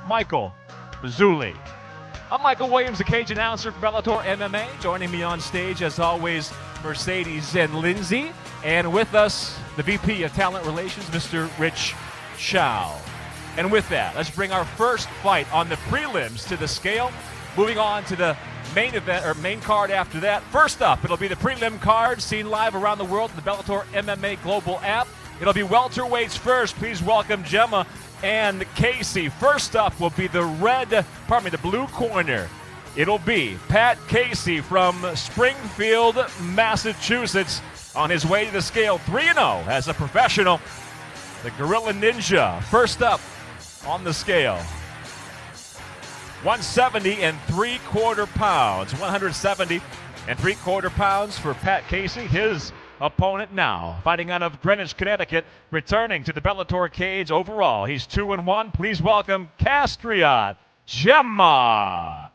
Michael Mazzulli. I'm Michael Williams, the cage announcer for Bellator MMA. Joining me on stage, as always, Mercedes and Lindsay. And with us, the VP of Talent Relations, Mr. Rich Chow. And with that, let's bring our first fight on the prelims to the scale. Moving on to the main event, or main card after that. First up, it'll be the prelim card, seen live around the world in the Bellator MMA Global app. It'll be welterweights first. Please welcome Gemma and Casey. First up will be the blue corner. It'll be Pat Casey from Springfield, Massachusetts, on his way to the scale, 3-0 as a professional. The Gorilla Ninja, first up on the scale. 170 and 3/4 pounds. 170 and 3/4 pounds for Pat Casey. His opponent now, fighting out of Greenwich, Connecticut, returning to the Bellator cage overall. He's 2-1. Please welcome Castriot Gemma.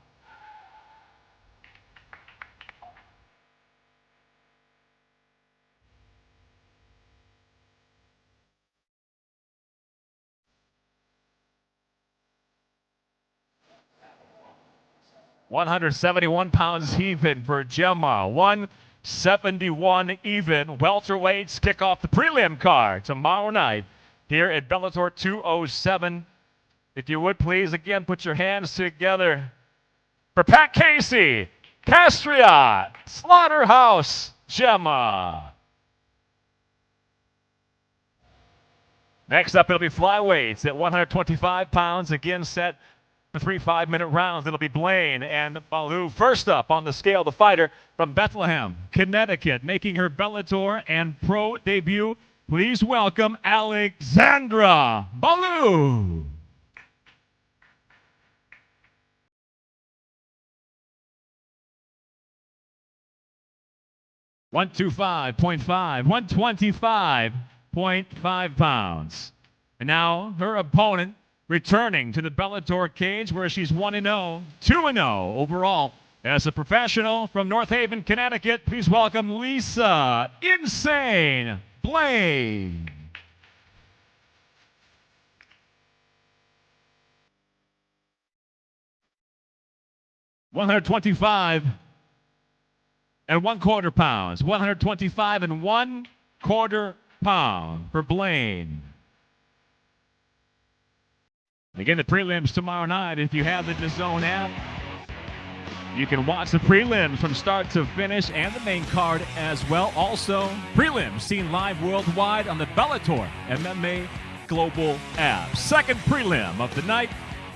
£171 even for Gemma. 171 even. Welterweights kick off the prelim card tomorrow night here at Bellator 207. If you would please, again, put your hands together for Pat Casey, Castriot, Slaughterhouse Gemma. Next up, it'll be flyweights at 125 pounds, again set for 3 5-minute rounds. It'll be Blaine and Baloo. First up on the scale, the fighter from Bethlehem, Connecticut, making her Bellator and pro debut. Please welcome Alexandra Baloo. .5, 125.5 pounds. And now her opponent, returning to the Bellator cage, where she's 1-0, 2-0 overall as a professional from North Haven, Connecticut. Please welcome Lisa Insane Blaine. .125 and 1/4 pounds. 125 and 1/4 pound for Blaine. Again, the prelims tomorrow night. If you have the DAZN app, you can watch the prelims from start to finish and the main card as well. Also, prelims seen live worldwide on the Bellator MMA Global app. Second prelim of the night,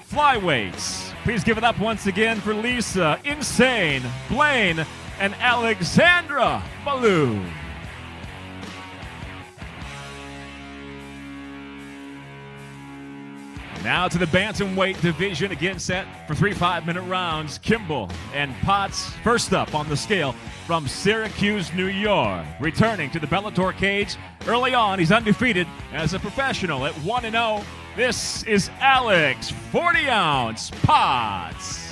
flyweights. Please give it up once again for Lisa Insane Blaine and Alexandra Baloo. Now to the bantamweight division, again set for 3 5-minute rounds. Kimball and Potts first up on the scale from Syracuse, New York. Returning to the Bellator cage early on, he's undefeated as a professional at 1-0. This is Alex 40-ounce Potts.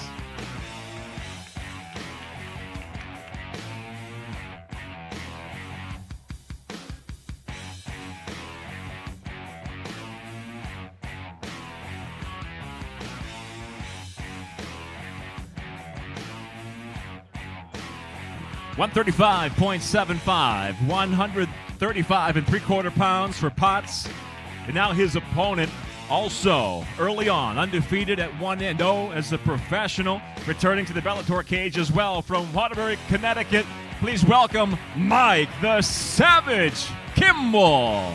.135.75, 135 and 3/4 pounds for Potts. And now his opponent, also early on, undefeated at 1-0 as a professional, returning to the Bellator cage as well from Waterbury, Connecticut. Please welcome Mike the Savage Kimball.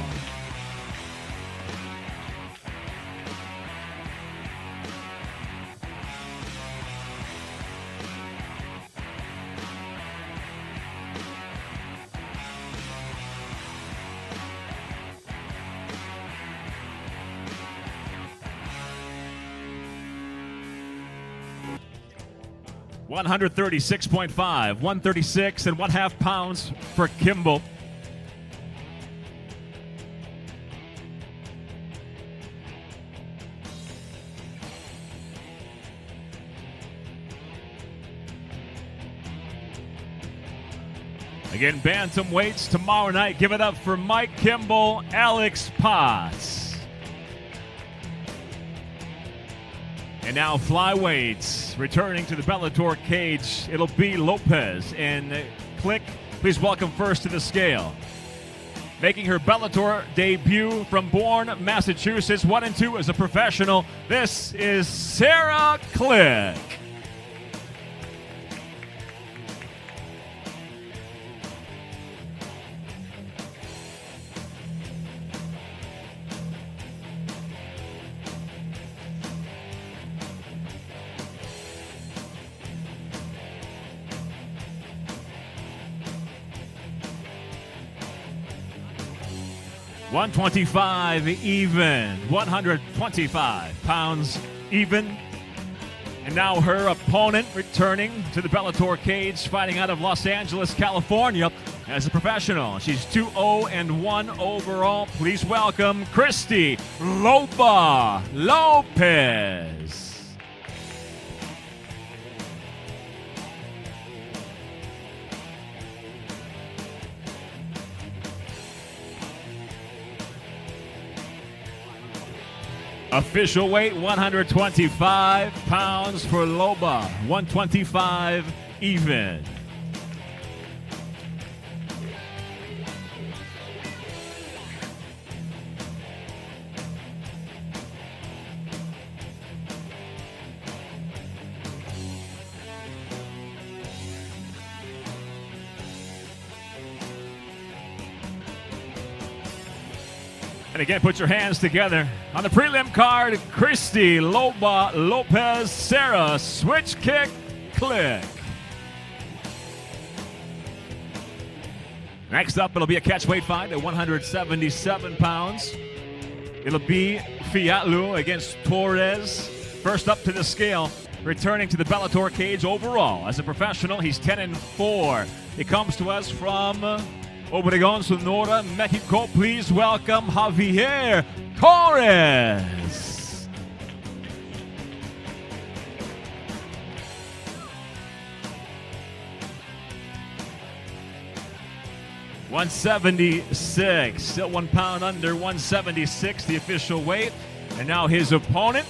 .136.5, 136 and 1/2 pounds for Kimball. Again, bantamweights tomorrow night. Give it up for Mike Kimball, Alex Potts. And now flyweights, returning to the Bellator cage, it'll be Lopez. And Click, please welcome first to the scale. Making her Bellator debut from Bourne, Massachusetts, 1-2 as a professional, this is Sarah Click. $125 even, 125 pounds even. And now her opponent returning to the Bellator cage, fighting out of Los Angeles, California as a professional. She's 2-0-1 overall. Please welcome Christy Loba Lopez. Official weight, 125 pounds for Loba, 125 even. And again, put your hands together. On the prelim card, Christy Loba Lopez, Sarah Switch Kick Click. Next up, it'll be a catchweight fight at 177 pounds. It'll be Fiatlu against Torres. First up to the scale, returning to the Bellator cage overall. As a professional, he's 10-4. He comes to us from Obregón, Sonora, Mexico. Please welcome Javier Torres. $176, still 1 pound under 176, the official weight. And now his opponent,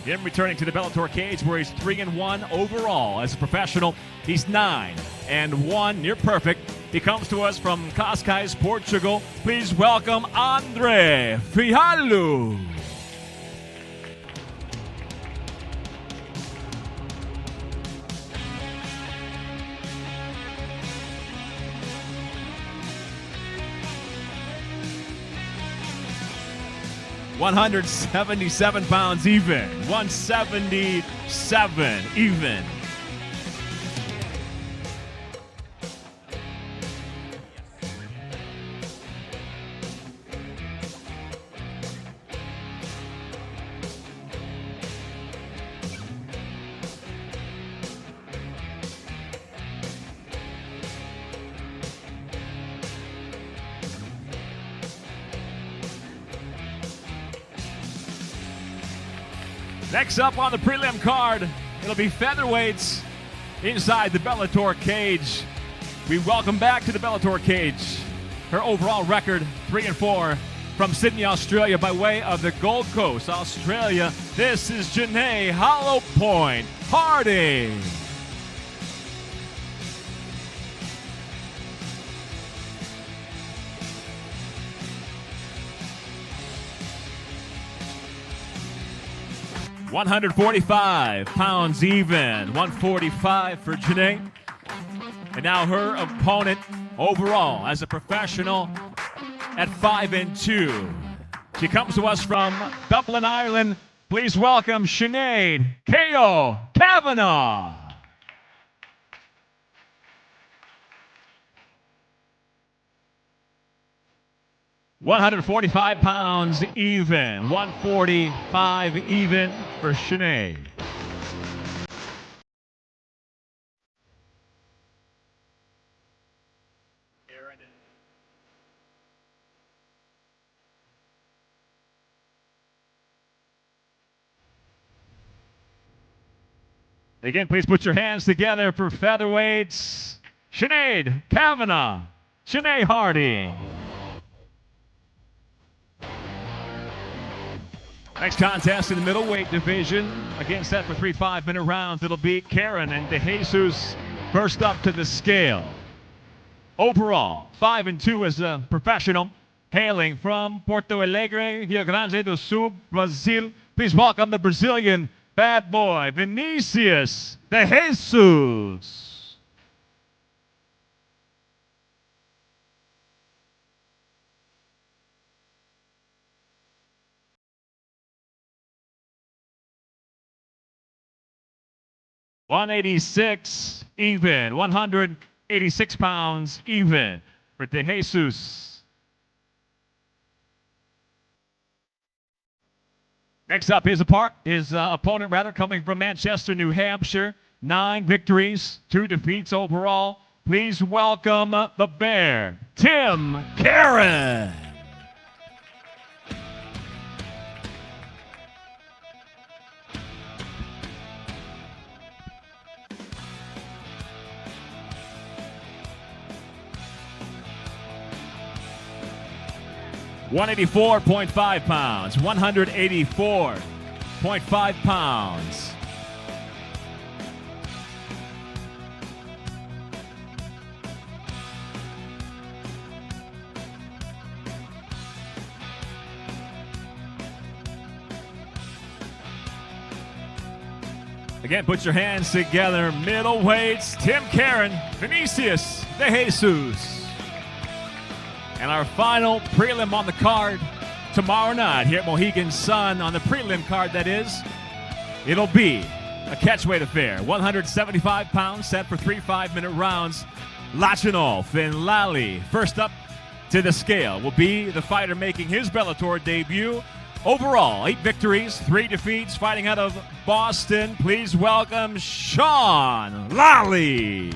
him returning to the Bellator cage where he's 3-1 overall. As a professional, he's 9-1, near perfect. He comes to us from Cascais, Portugal. Please welcome Andre Fiallu. $177 pounds even. 177 even. Next up on the prelim card, it'll be featherweights inside the Bellator cage. We welcome back to the Bellator cage her overall record, 3-4, from Sydney, Australia, by way of the Gold Coast, Australia. This is Janae Hollow Point Harding. $145 even, 145 for Janae. And now her opponent overall as a professional at 5-2. She comes to us from Dublin, Ireland. Please welcome Sinead K.O. Kavanagh. £145 even, 145 even for Sinead. Again, please put your hands together for featherweights. Sinead Kavanagh, Sinead Harding. Next contest in the middleweight division, again set for 3 5-minute rounds. It'll be Karen and De Jesus first up to the scale. Overall, 5-2 as a professional, hailing from Porto Alegre, Rio Grande do Sul, Brazil. Please welcome the Brazilian bad boy, Vinicius De Jesus. $186 even, 186 pounds even for De Jesus. Next up, his opponent coming from Manchester, New Hampshire. 9 victories, 2 defeats overall. Please welcome the Bear, Tim Karen. $184.5 pounds, 184.5 pounds. Again, put your hands together. Middleweights, Tim Karen, Vinicius De Jesus. And our final prelim on the card tomorrow night here at Mohegan Sun, on the prelim card that is, it'll be a catchweight affair. 175 pounds set for 3 5-minute rounds. Lachinov and Lally first up to the scale will be the fighter making his Bellator debut. Overall, 8 victories, 3 defeats, fighting out of Boston. Please welcome Sean Lally.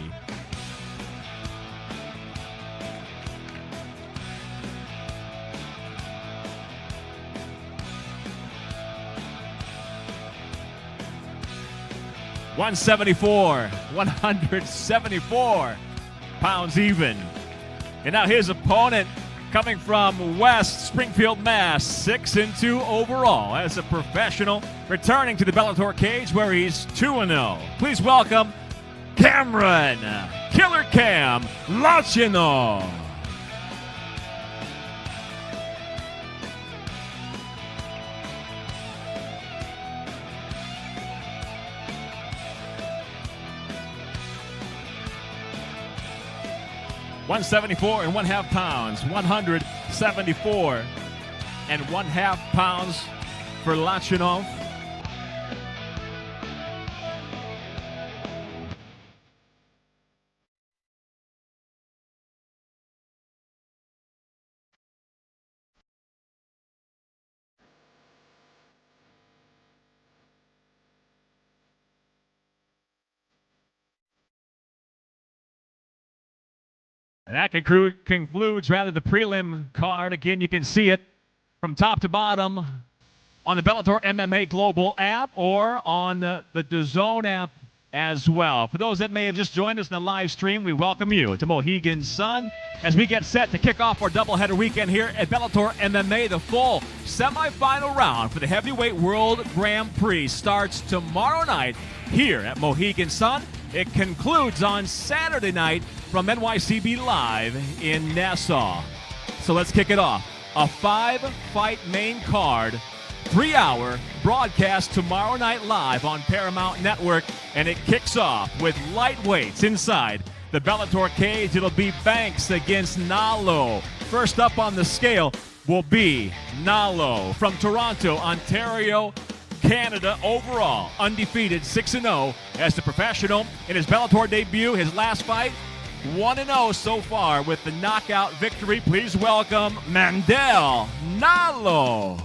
$174 pounds even. And now his opponent coming from West Springfield, Mass. 6-2 overall as a professional, returning to the Bellator cage where he's 2-0. Please welcome Cameron Killer Cam Lachinov. $174.5 pounds, 174.5 pounds for Lachinov. And that concludes the prelim card. Again, you can see it from top to bottom on the Bellator MMA Global app or on the DAZN app as well. For those that may have just joined us in the live stream, we welcome you to Mohegan Sun as we get set to kick off our doubleheader weekend here at Bellator MMA. The full semifinal round for the Heavyweight World Grand Prix starts tomorrow night here at Mohegan Sun. It concludes on Saturday night from NYCB Live in Nassau. So let's kick it off. A 5-fight main card, 3-hour broadcast tomorrow night live on Paramount Network, and it kicks off with lightweights inside the Bellator cage. It'll be Banks against Nalo. First up on the scale will be Nalo from Toronto, Ontario, Canada. Overall undefeated, 6-0 as the professional in his Bellator debut. His last fight, 1-0 so far with the knockout victory. Please welcome Mandel Nalo.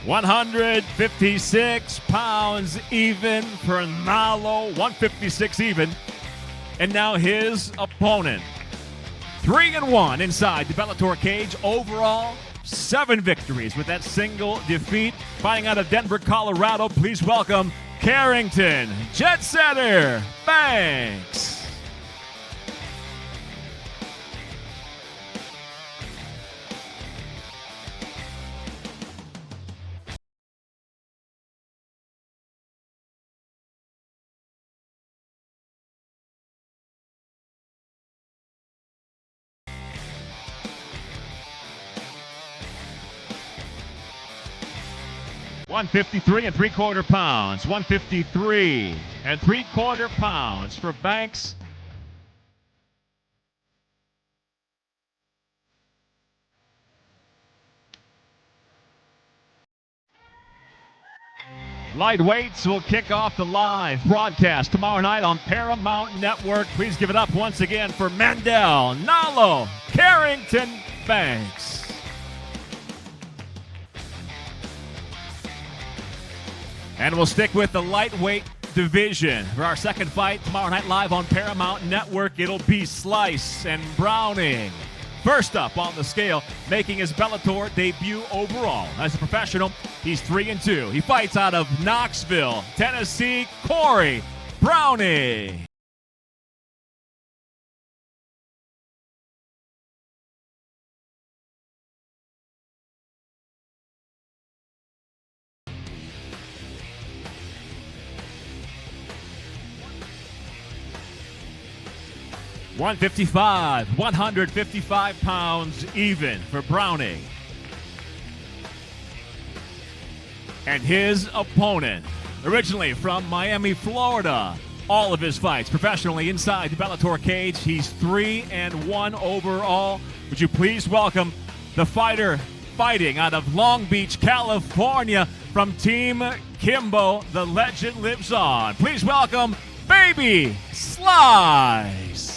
156 pounds even for Nalo, 156 even. And now his opponent, 3-1 inside the Bellator cage. Overall, 7 victories with that single defeat. Fighting out of Denver, Colorado, please welcome Carrington Jet Setter Banks. $153 3/4 pounds. $153 3/4 pounds for Banks. Lightweights will kick off the live broadcast tomorrow night on Paramount Network. Please give it up once again for Mendel Nalo Carrington Banks. And we'll stick with the lightweight division for our second fight tomorrow night live on Paramount Network. It'll be Slice and Browning. First up on the scale, making his Bellator debut overall. As a professional, he's 3-2. He fights out of Knoxville, Tennessee, Corey Browning. $155 pounds even for Browning. And his opponent, originally from Miami, Florida, all of his fights professionally inside the Bellator cage. He's 3-1 overall. Would you please welcome the fighter fighting out of Long Beach, California, from Team Kimbo. The legend lives on. Please welcome Baby Slice.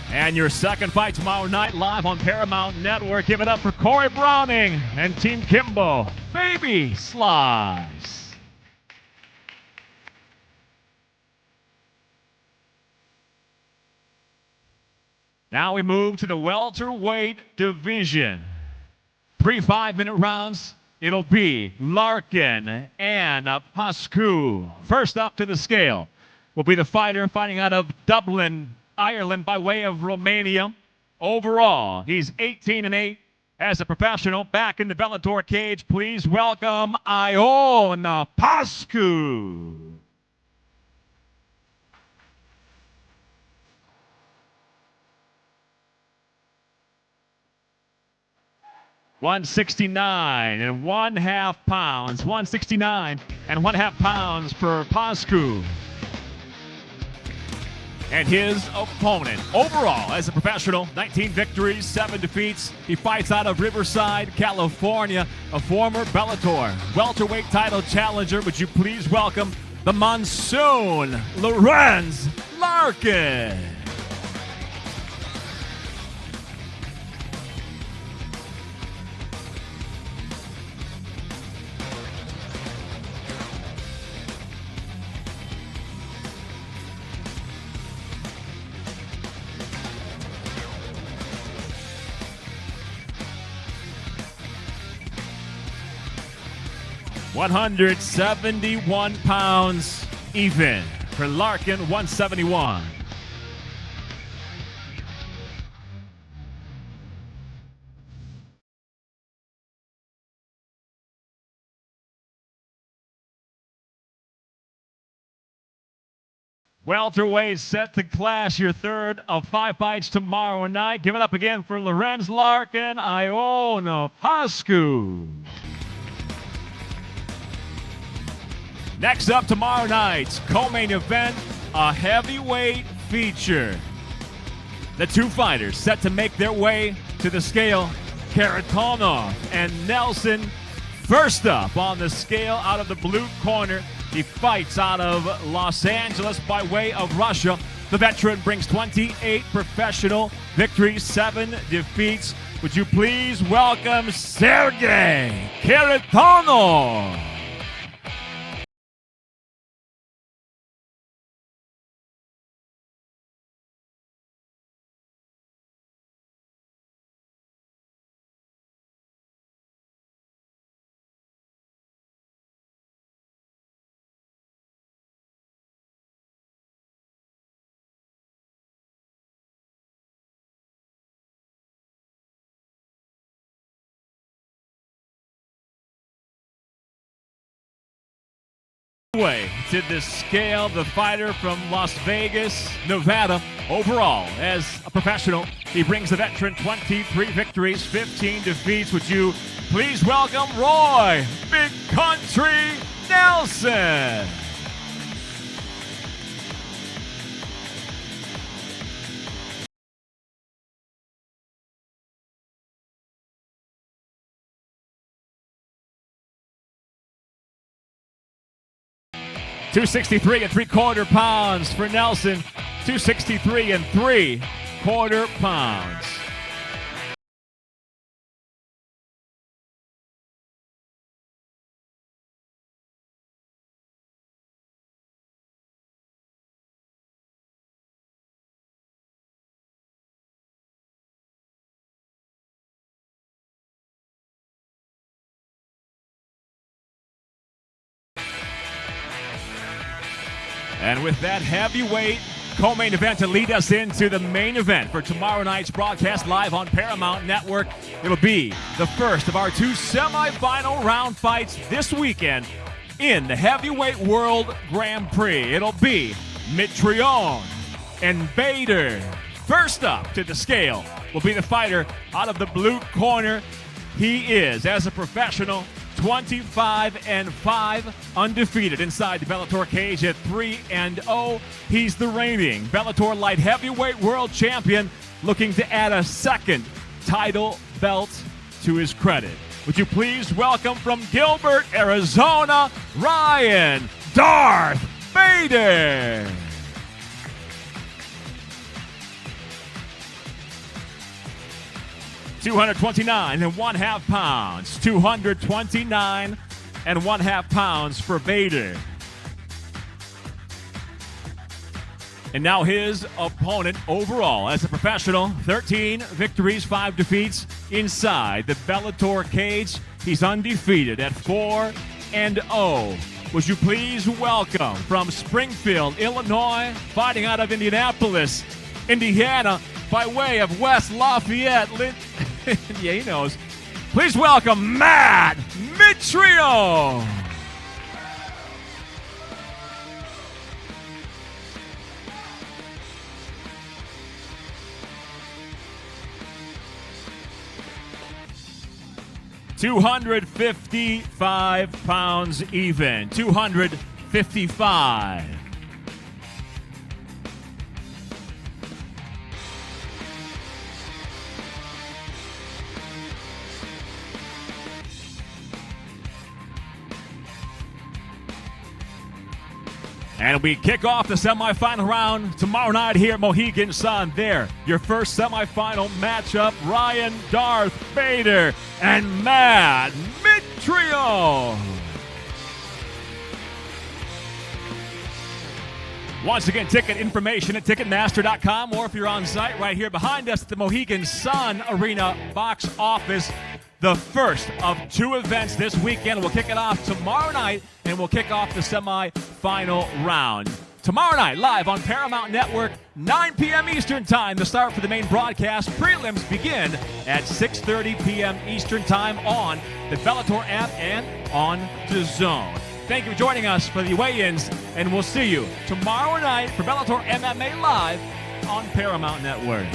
And your second fight tomorrow night live on Paramount Network. Give it up for Corey Browning and Team Kimbo, Baby Slice. Now we move to the welterweight division. 3 5-minute rounds. It'll be Larkin and Pascu. First up to the scale will be the fighter fighting out of Dublin, Ireland by way of Romania. Overall, he's 18-8 as a professional. Back in the Bellator cage, please welcome Ion Pascu. $169.5 pounds. $169.5 for Pascu. And his opponent, overall, as a professional, 19 victories, 7 defeats. He fights out of Riverside, California, a former Bellator welterweight title challenger. Would you please welcome the Monsoon, Lorenz Larkin. £171 even for Larkin, 171. Welterweight set to clash, your third of 5 fights tomorrow night. Give it up again for Lorenz Larkin, Iona Pascu. Next up tomorrow night's co-main event, a heavyweight feature. The two fighters set to make their way to the scale, Kharitonov and Nelson. First up on the scale out of the blue corner, he fights out of Los Angeles by way of Russia. The veteran brings 28 professional victories, 7 defeats. Would you please welcome Sergey Kharitonov? Way to the scale, the fighter from Las Vegas, Nevada. Overall, as a professional, he brings the veteran 23 victories, 15 defeats. Would you please welcome Roy Big Country Nelson? $263 3/4 pounds for Nelson. 263 3/4 pounds. And with that heavyweight co-main event to lead us into the main event for tomorrow night's broadcast live on Paramount Network, it'll be the first of our 2 semifinal round fights this weekend in the Heavyweight World Grand Prix. It'll be Mitrione and Bader. First up to the scale will be the fighter out of the blue corner. He is, as a professional, 25-5, undefeated inside the Bellator cage at 3-0. He's the reigning Bellator light heavyweight world champion, looking to add a second title belt to his credit. Would you please welcome from Gilbert, Arizona, Ryan Darth Bader. $229.5 pounds. 229.5 pounds for Bader. And now his opponent overall as a professional, 13 victories, 5 defeats inside the Bellator cage. He's undefeated at 4-0. Would you please welcome from Springfield, Illinois, fighting out of Indianapolis, Indiana, by way of West Lafayette. Yeah, he knows. Please welcome Matt Mitrione. £255 even. 255. And we kick off the semifinal round tomorrow night here at Mohegan Sun. There, your first semifinal matchup, Ryan Darth Bader and Matt Mitrione. Once again, ticket information at Ticketmaster.com, or if you're on site right here behind us at the Mohegan Sun Arena box office. The first of 2 events this weekend. We'll kick it off tomorrow night, and we'll kick off the semifinal round. Tomorrow night, live on Paramount Network, 9 p.m. Eastern Time, the start for the main broadcast. Prelims begin at 6:30 p.m. Eastern Time on the Bellator app and on DAZN. Thank you for joining us for the weigh-ins, and we'll see you tomorrow night for Bellator MMA Live on Paramount Network.